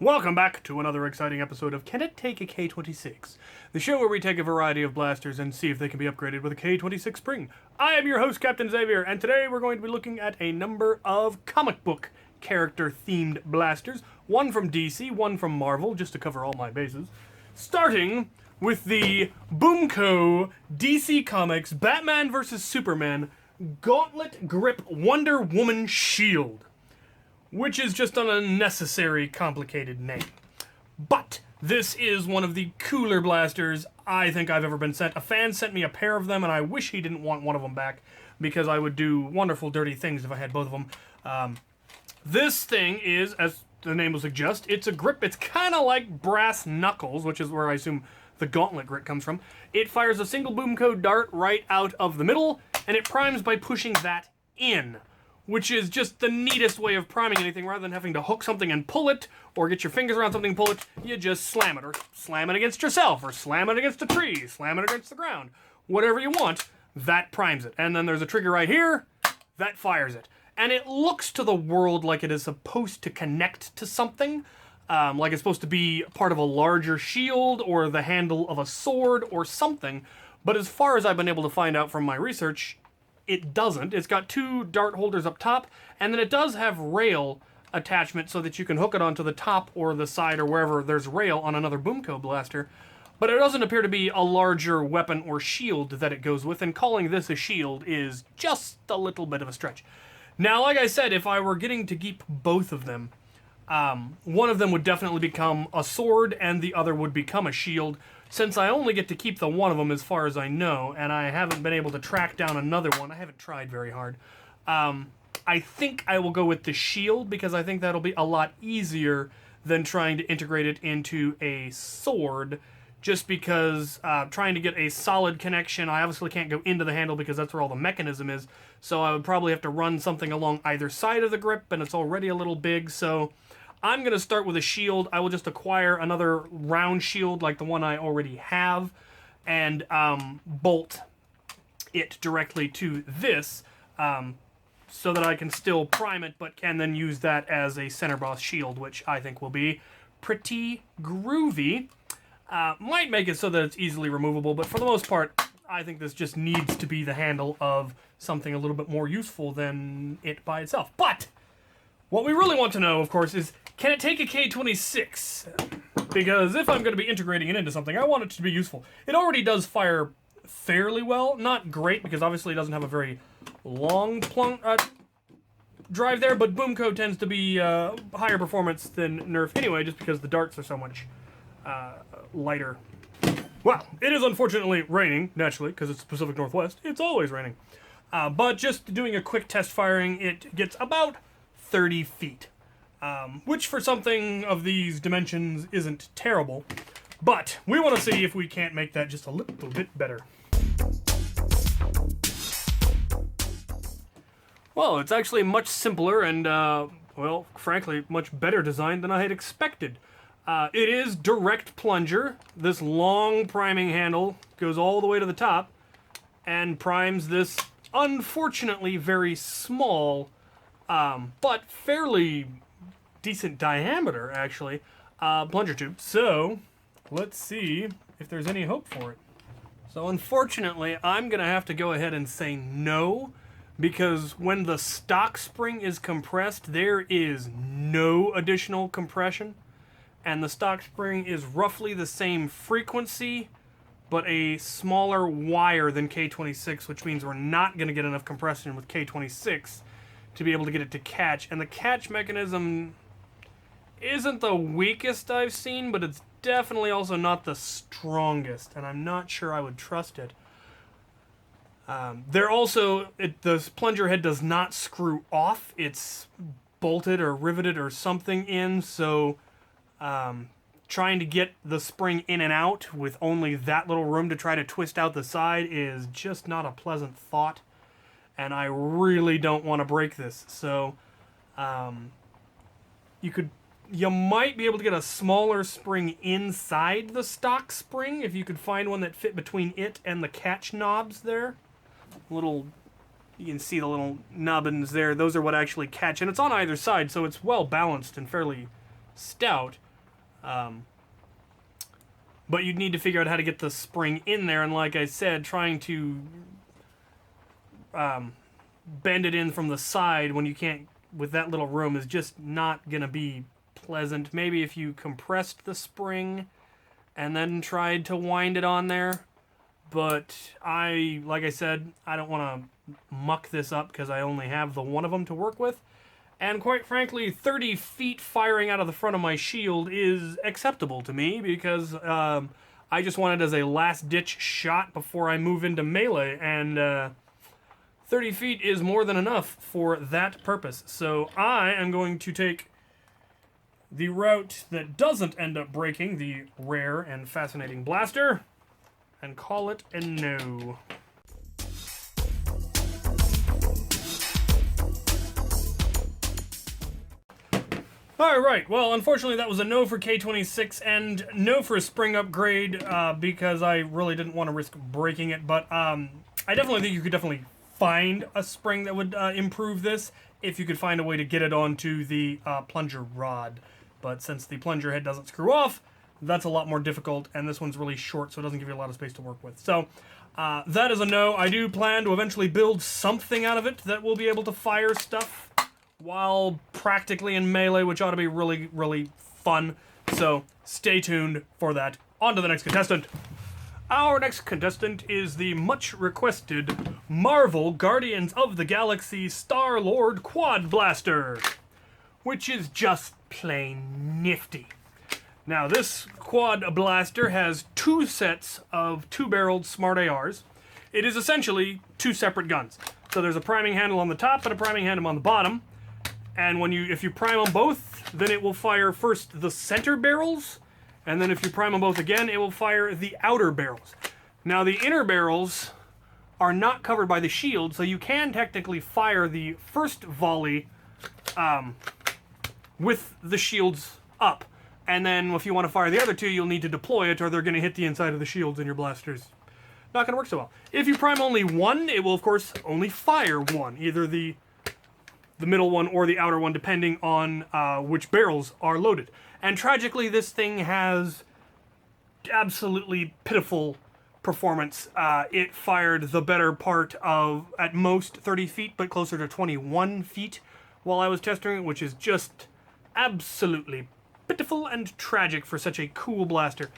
Welcome back to another exciting episode of Can It Take a K26? The show where we take a variety of blasters and see if they can be upgraded with a K26 spring. I am your host, Captain Xavier, and today we're going to be looking at a number of comic book character-themed blasters. One from DC, one from Marvel, just to cover all my bases. Starting with the BoomCo DC Comics Batman vs. Superman Gauntlet Grip Wonder Woman Shield, which is just an unnecessary, complicated name. But this is one of the cooler blasters I think I've ever been sent. A fan sent me a pair of them, and I wish he didn't want one of them back, because I would do wonderful, dirty things if I had both of them. This thing is, as the name will suggest, it's a grip. It's kind of like brass knuckles, which is where I assume the gauntlet grip comes from. It fires a single BoomCo dart right out of the middle, and it primes by pushing that in, which is just the neatest way of priming anything. Rather than having to hook something and pull it, or get your fingers around something and pull it, you just slam it, or slam it against yourself, or slam it against a tree, slam it against the ground. Whatever you want, that primes it. And then there's a trigger right here, that fires it. And it looks to the world like it is supposed to connect to something, like it's supposed to be part of a larger shield, or the handle of a sword, or something. But as far as I've been able to find out from my research, it doesn't. It's got two dart holders up top, and then it does have rail attachment so that you can hook it onto the top or the side or wherever there's rail on another BoomCo blaster. But it doesn't appear to be a larger weapon or shield that it goes with, and calling this a shield is just a little bit of a stretch. Now, like I said, if I were getting to keep both of them, one of them would definitely become a sword and the other would become a shield. Since I only get to keep the one of them as far as I know, and I haven't been able to track down another one, I haven't tried very hard, I think I will go with the shield, because I think that'll be a lot easier than trying to integrate it into a sword, just because trying to get a solid connection, I obviously can't go into the handle because that's where all the mechanism is, so I would probably have to run something along either side of the grip, and it's already a little big, so I'm going to start with a shield. I will just acquire another round shield like the one I already have, and bolt it directly to this, so that I can still prime it, but can then use that as a center boss shield, which I think will be pretty groovy. Might make it so that it's easily removable, but for the most part, I think this just needs to be the handle of something a little bit more useful than it by itself. But what we really want to know, of course, is can it take a K26? Because if I'm going to be integrating it into something, I want it to be useful. It already does fire fairly well. Not great, because obviously it doesn't have a very long drive there, but BoomCo tends to be higher performance than Nerf anyway, just because the darts are so much lighter. Well, it is unfortunately raining, naturally, because it's the Pacific Northwest. It's always raining. But just doing a quick test firing, it gets about 30 feet. Which for something of these dimensions isn't terrible, but we want to see if we can't make that just a little bit better. Well, it's actually much simpler and, well, frankly, much better designed than I had expected. It is direct plunger. This long priming handle goes all the way to the top and primes this, unfortunately, very small, but fairly decent diameter, actually, plunger tube. So let's see if there's any hope for it. So unfortunately, I'm gonna have to go ahead and say no, because when the stock spring is compressed, there is no additional compression, and the stock spring is roughly the same frequency but a smaller wire than K26, which means we're not gonna get enough compression with K26 to be able to get it to catch. And the catch mechanism isn't the weakest I've seen, but it's definitely also not the strongest, and I'm not sure I would trust it. The plunger head does not screw off. It's bolted or riveted or something in, so trying to get the spring in and out with only that little room to try to twist out the side is just not a pleasant thought, and I really don't want to break this. So you might be able to get a smaller spring inside the stock spring if you could find one that fit between it and the catch knobs there. You can see the little nubbins there. Those are what actually catch, and it's on either side, so it's well balanced and fairly stout. But you'd need to figure out how to get the spring in there, and like I said, trying to bend it in from the side when you can't with that little room is just not going to be pleasant. Maybe if you compressed the spring and then tried to wind it on there. But like I said, I don't want to muck this up because I only have the one of them to work with. And quite frankly, 30 feet firing out of the front of my shield is acceptable to me because I just want it as a last-ditch shot before I move into melee. And 30 feet is more than enough for that purpose. So I am going to take the route that doesn't end up breaking the rare and fascinating blaster and call it a no. Alright, well, unfortunately that was a no for K26 and no for a spring upgrade because I really didn't want to risk breaking it, but I definitely think you could definitely find a spring that would improve this if you could find a way to get it onto the plunger rod. But since the plunger head doesn't screw off, that's a lot more difficult, and this one's really short, so it doesn't give you a lot of space to work with. So, that is a no. I do plan to eventually build something out of it that will be able to fire stuff while practically in melee, which ought to be really, really fun. So, stay tuned for that. On to the next contestant. Our next contestant is the much-requested Marvel Guardians of the Galaxy Star-Lord Quad Blaster, which is just plain nifty. Now, this quad blaster has two sets of two-barreled smart ARs. It is essentially two separate guns. So there's a priming handle on the top and a priming handle on the bottom. And if you prime them both, then it will fire first the center barrels, and then if you prime them both again, it will fire the outer barrels. Now, the inner barrels are not covered by the shield, so you can technically fire the first volley with the shields up. And then if you want to fire the other two, you'll need to deploy it or they're going to hit the inside of the shields and your blaster's not going to work so well. If you prime only one, it will of course only fire one, either the middle one or the outer one, depending on which barrels are loaded. And tragically, this thing has absolutely pitiful performance. It fired the better part of, at most, 30 feet, but closer to 21 feet while I was testing it, which is just absolutely pitiful and tragic for such a cool blaster.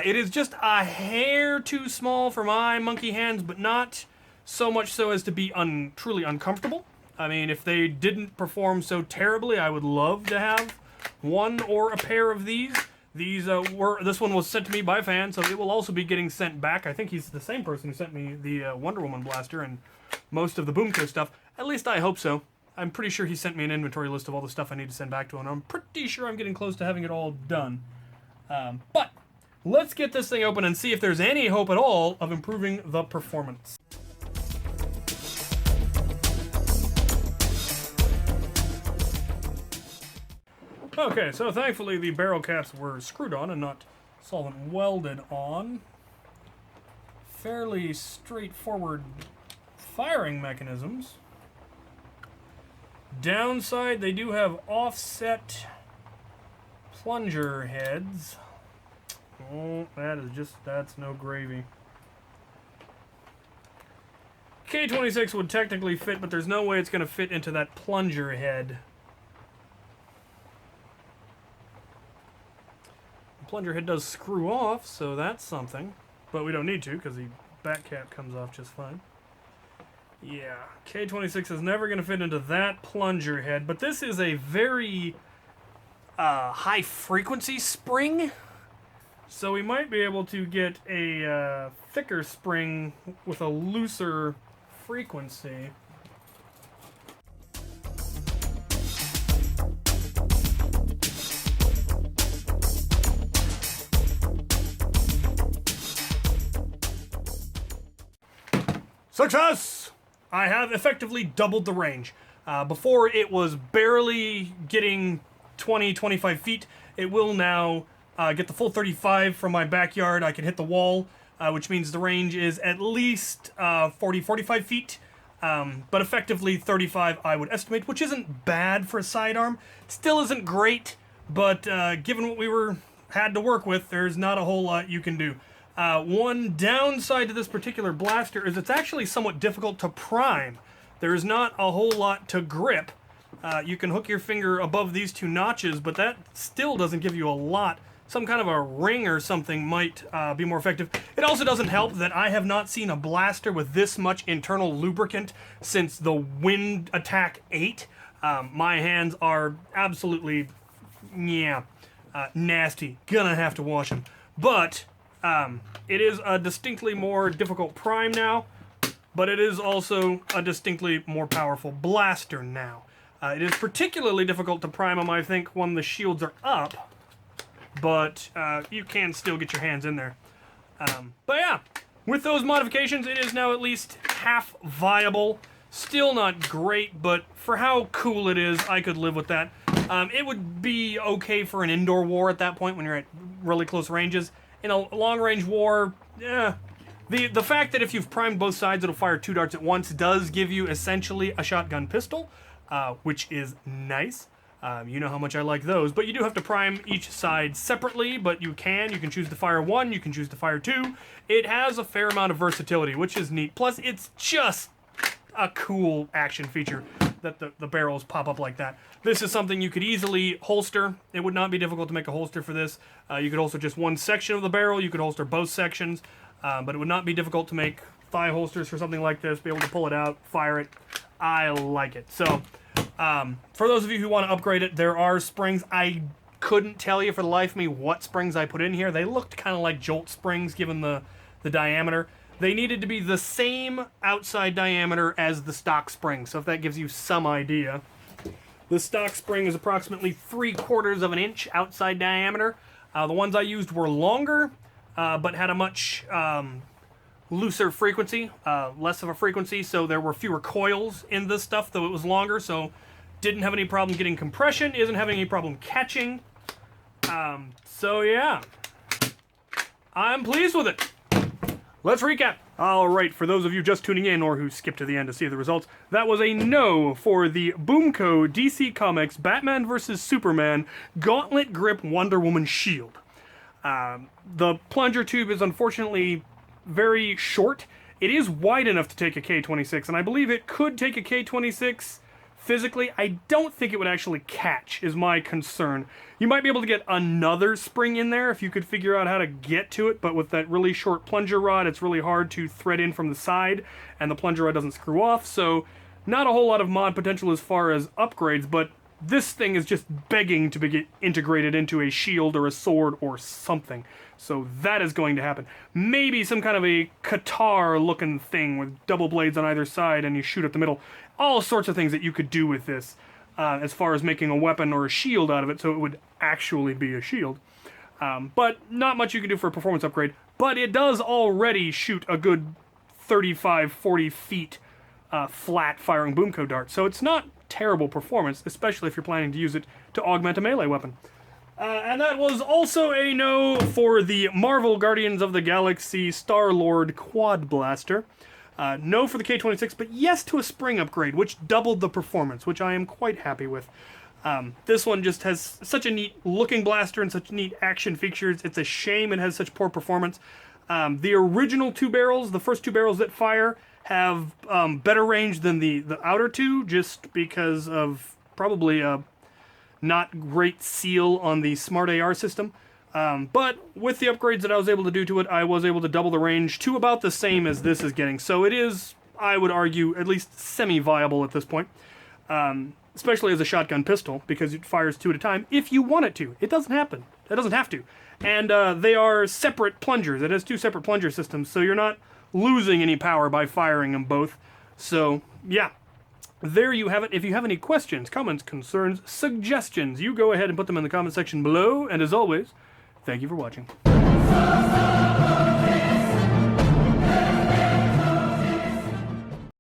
It is just a hair too small for my monkey hands, but not so much so as to be truly uncomfortable. I mean, if they didn't perform so terribly, I would love to have one or a pair of these. This one was sent to me by a fan, so it will also be getting sent back. I think he's the same person who sent me the Wonder Woman blaster and most of the BoomCo stuff. At least I hope so. I'm pretty sure he sent me an inventory list of all the stuff I need to send back to him. I'm pretty sure I'm getting close to having it all done. But let's get this thing open and see if there's any hope at all of improving the performance. Okay, so thankfully the barrel caps were screwed on and not solvent welded on. Fairly straightforward firing mechanisms. Downside, they do have offset plunger heads. Oh, that's no gravy. K26 would technically fit, but there's no way it's going to fit into that plunger head. The plunger head does screw off, so that's something. But we don't need to, because the back cap comes off just fine. Yeah, K26 is never going to fit into that plunger head, but this is a very high-frequency spring, so we might be able to get a thicker spring with a looser frequency. Success! I have effectively doubled the range. Before it was barely getting 20-25 feet. It will now get the full 35 from my backyard. I can hit the wall, which means the range is at least 40-45 feet. But effectively 35 I would estimate, which isn't bad for a sidearm. Still isn't great, but given what we were had to work with. There's not a whole lot you can do. One downside to this particular blaster is it's actually somewhat difficult to prime. There's not a whole lot to grip. You can hook your finger above these two notches, but that still doesn't give you a lot. Some kind of a ring or something might be more effective. It also doesn't help that I have not seen a blaster with this much internal lubricant since the Wind Attack 8. My hands are absolutely, nasty. Gonna have to wash them. But it is a distinctly more difficult prime now, but it is also a distinctly more powerful blaster now. It is particularly difficult to prime them, I think, when the shields are up, but you can still get your hands in there. But yeah, with those modifications, it is now at least half viable. Still not great, but for how cool it is, I could live with that. It would be okay for an indoor war at that point when you're at really close ranges. In a long-range war, the fact that if you've primed both sides, it'll fire 2 darts at once does give you essentially a shotgun pistol, which is nice. You know how much I like those, but you do have to prime each side separately, but you can choose to fire 1, you can choose to fire 2. It has a fair amount of versatility, which is neat. Plus, it's just a cool action feature that the barrels pop up like that. This is something you could easily holster. It would not be difficult to make a holster for this. You could holster just one section of the barrel, you could holster both sections, but it would not be difficult to make thigh holsters for something like this, be able to pull it out, fire it. I like it. So, for those of you who want to upgrade it, there are springs. I couldn't tell you for the life of me what springs I put in here. They looked kind of like Jolt springs given the diameter. They needed to be the same outside diameter as the stock spring, so if that gives you some idea. The stock spring is approximately 3/4 of an inch outside diameter. The ones I used were longer, but had a much looser frequency, less of a frequency, so there were fewer coils in this stuff, though it was longer, so didn't have any problem getting compression, isn't having any problem catching. So yeah, I'm pleased with it. Let's recap. Alright, for those of you just tuning in or who skipped to the end to see the results, that was a no for the BoomCo DC Comics Batman vs. Superman Gauntlet Grip Wonder Woman Shield. The plunger tube is unfortunately very short. It is wide enough to take a K26, and I believe it could take a K26 physically. I don't think it would actually catch, is my concern. You might be able to get another spring in there if you could figure out how to get to it, but with that really short plunger rod, it's really hard to thread in from the side, and the plunger rod doesn't screw off, so not a whole lot of mod potential as far as upgrades, but this thing is just begging to get integrated into a shield or a sword or something. So that is going to happen. Maybe some kind of a Qatar-looking thing with double blades on either side and you shoot at the middle. All sorts of things that you could do with this as far as making a weapon or a shield out of it so it would actually be a shield. But not much you can do for a performance upgrade. But it does already shoot a good 35, 40 feet flat firing BoomCo dart. So it's not terrible performance, especially if you're planning to use it to augment a melee weapon. And that was also a no for the Marvel Guardians of the Galaxy Star-Lord Quad Blaster. No for the K26, but yes to a spring upgrade, which doubled the performance, which I am quite happy with. This one just has such a neat looking blaster and such neat action features. It's a shame it has such poor performance. The original two barrels, the first two barrels that fire, have better range than the outer two, just because of probably a not great seal on the Smart AR system. But with the upgrades that I was able to do to it, I was able to double the range to about the same as this is getting. So it is, I would argue, at least semi-viable at this point. Especially as a shotgun pistol, because it fires 2 at a time, if you want it to. It doesn't happen. It doesn't have to. And they are separate plungers. It has 2 separate plunger systems, so you're not losing any power by firing them both. So, yeah. There you have it. If you have any questions, comments, concerns, suggestions, you go ahead and put them in the comment section below. And as always, thank you for watching.